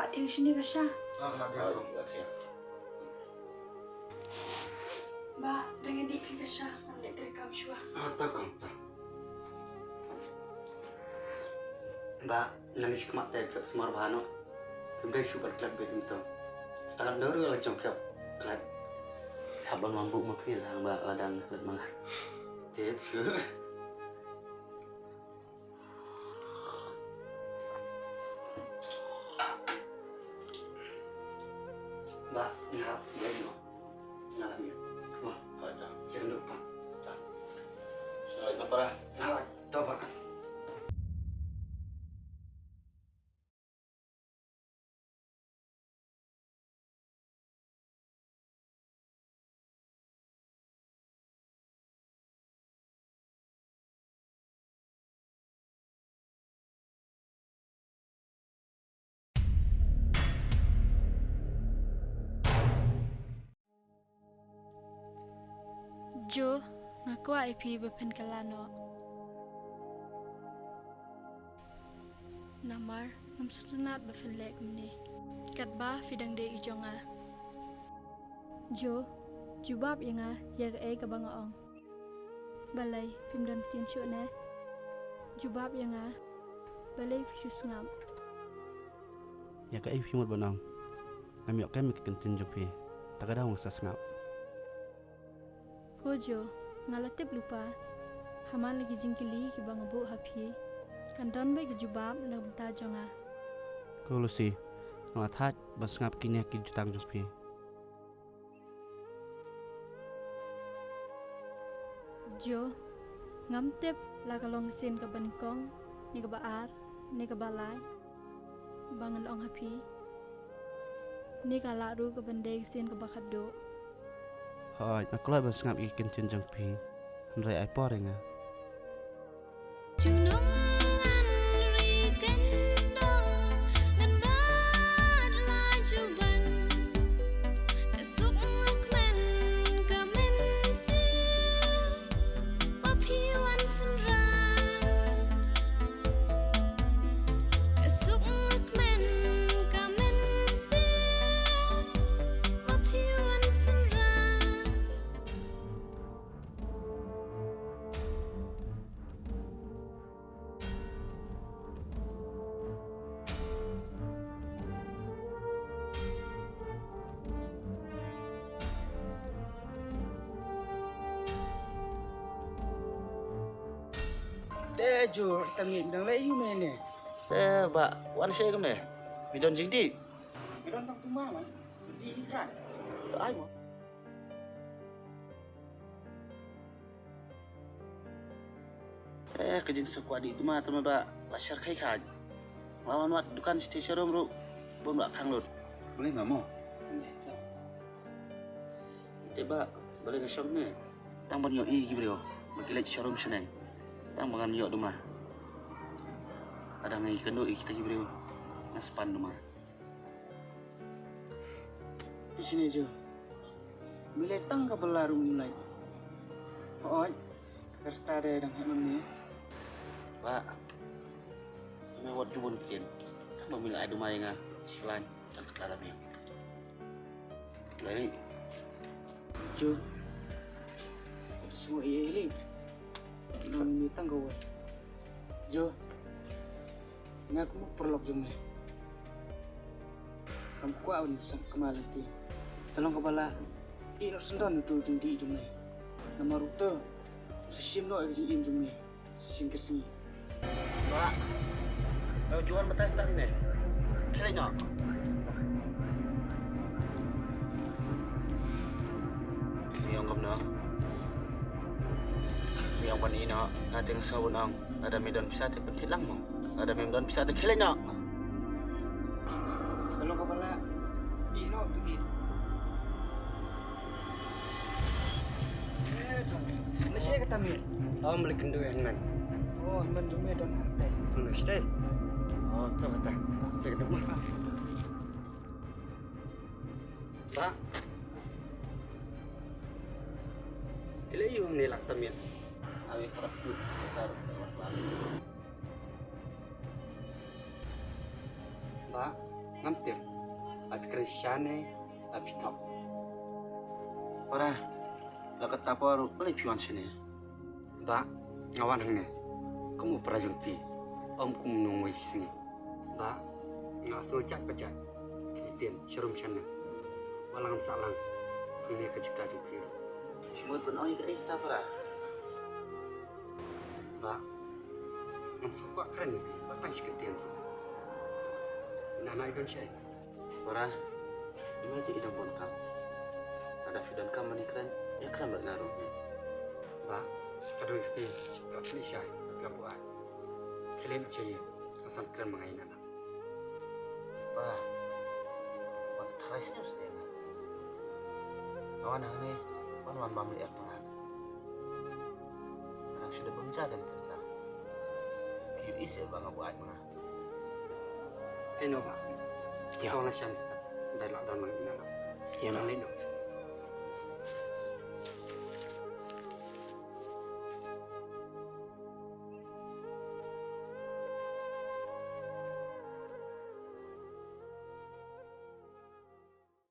Ba ting sini kasha. Ba dengan di pi kasha amne terekam shua. Takam ta. Ba namis kemat teh semar bahano. Kembali super club badminton. Setelah dulu lah jongkap club. Habang mambuk mapil hang ba ladang lat mang. Tip sure. Ba ngap lagi no. Ngalamnya. Wah, ada. Siang lupa. Selamat parah. Ah, coba. Jo ngaku IP bepen kalano. Namar ngamsutnat bepen lek mni. Katba fidang de ijonga. Jo jubab yanga yag kabangaong. Balai film dan tin show ne. Jubab yanga balai fius ngam. Ya ka ifi mut banang. Kami ok kami kentin jopi. Tak ada wong sasngap. Kojo ngalatip lupa. Haman lagi jingkili ki bangabu hapi. Kanton bai ke jubab na benta jonga. Ko lusi. Ngalat basngap kinya ki jutang jopi. Jo ngam tip la kalong sin ke banikong ni ke baar ni ke balai bangan ong happy ni kala ru ke bendai sin ke bakado. Hoi, nakulai basngap ki kentin jopi. Handrai ai porenga. Jo, tangi bidang lai yu mene. Ba, wan saya kemana? Bidon jingdi. Bidang tak tuma man. Di ikran. Ai mo. Kejing suku adik itu mah teman ba lasar kai kaj. Lawan wat dukan stasiun rom ru. Bom lak kang lut. Boleh mamo. Tiba boleh ke shop ni. Tang ban yo i ki brio. Makilai showroom senai. Tang bangan yo rumah. Ada ngai kendo kita ki brio. Ngaspan rumah. Di sini Jo. Milai tang ka belaru mulai. Oi. Kerta ada dang hamam ni. Ba. Ini wat jubun kecil. Kan memilih adu mayenga silan dan kedalamnya. Lari. Jo. Semua iya ini. Nang mitang kau. Jo. Ini aku mau perlok jumlah. Kamu kuat pun sang kemalan ti. Tolong kepala. Ino sendan tu jindi jumlah. Nama rute. Sesim no exim jumlah. Sin kesini. Ba. Kau jual betas tak ni? Kira nak. Yang kamu nak? Yang pani nak, nanti yang sahun ang, ada medan pisah tu penting lang mo. Ada medan pisah tu kira nak. Tolong kepala. Ino tu. Malaysia kata mi. Om beli kendo yang man. Oh, man jumlah don hantai. Stay. Oh, tak betul. Saya ketemu. Pak. Ile yu ni lak tamit. Awi perap tu, taruh lewat lalu. Pak. ngamtir abi krishane abi top Para, lakat taparu balay piwan sini. ba ngawan hangne kamu perajung pi om kum nungoi singi ba ngaso cak pejak kitian sharum chana walang salang hangne kajika jung pi Semua pun oi ke kita para. ba ngam sokwa keren ni ba tan kitian nana idon syai Para, ini aja idam pun kam. Ada fidan kam menikran, ya keren berlaruh. ba kadun pi tak ni syai gabu ai kelen aja pesan keren mengai nana Para, mak terais ni mesti na. Kawan hang ni, wan mamli at pengat. Anak sudah berjalan kerja. Kiu isi bang abu ai mana. keno ba Ya. soalnya syai sta dai la dan mengai nana Ya, nak. leno